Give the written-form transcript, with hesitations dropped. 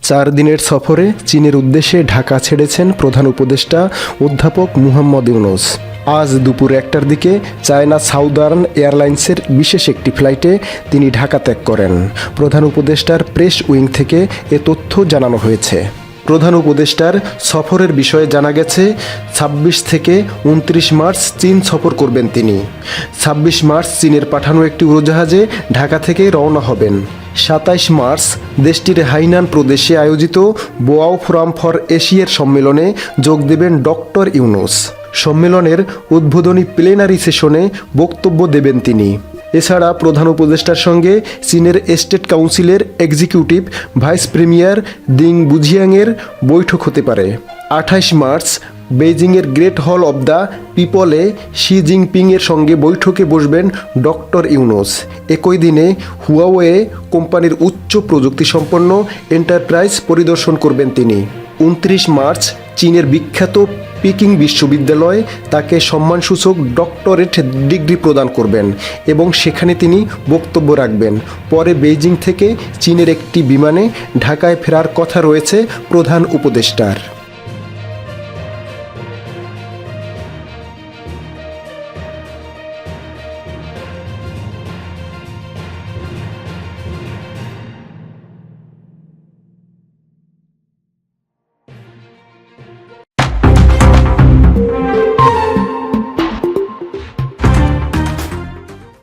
4 দিনের সফরে চীনের উদ্দেশ্যে ঢাকা ছেড়েছেন প্রধান উপদেষ্টা অধ্যাপক মুহাম্মদ ইউনূস। আজ দুপুর 1টার দিকে চায়না সাউদার্ন এয়ারলাইন্সের বিশেষ একটি ফ্লাইটে তিনি ঢাকা ত্যাগ করেন। প্রধান উপদেষ্টার প্রেস উইং থেকে এ তথ্য জানানো হয়েছে। প্রধান উপদেষ্টার সফরের বিষয়ে জানা গেছে 26 থেকে 29 মার্চ চীন সফর করবেন তিনি। 26 মার্চ চীনের পাঠানো একটি উড়োজাহাজে ঢাকা থেকে রওনা হবেন। 27 মার্চ দেশটির হাইনান প্রদেশে আয়োজিত বোয়াও ফোরাম ফর এশিয়ার সম্মেলনে যোগ দেবেন ডক্টর ইউনূস। সম্মেলনের উদ্বোধনী প্লেনারি সেশনে বক্তব্য দেবেন তিনি। এছাড়া প্রধান উপদেষ্টার সঙ্গে চীনের স্টেট কাউন্সিলের এক্সিকিউটিভ ভাইস প্রিমিয়ার দিং বুঝিয়াংয়ের বৈঠক হতে পারে। 28 মার্চ বেইজিংয়ের গ্রেট হল অব দ্য পিপলে শি জিনপিংয়ের সঙ্গে বৈঠকে বসবেন ডক্টর ইউনূস। একই দিনে হুয়াওয়ে কোম্পানির উচ্চ প্রযুক্তিসম্পন্ন এন্টারপ্রাইজ পরিদর্শন করবেন তিনি। 29 মার্চ চীনের বিখ্যাত পিকিং বিশ্ববিদ্যালয় তাকে সম্মানসূচক ডক্টরেট ডিগ্রি প্রদান করবেন এবং সেখানে তিনি বক্তব্য রাখবেন। পরে বেইজিং থেকে চীনের একটি বিমানে ঢাকায় ফেরার কথা রয়েছে প্রধান উপদেষ্টার।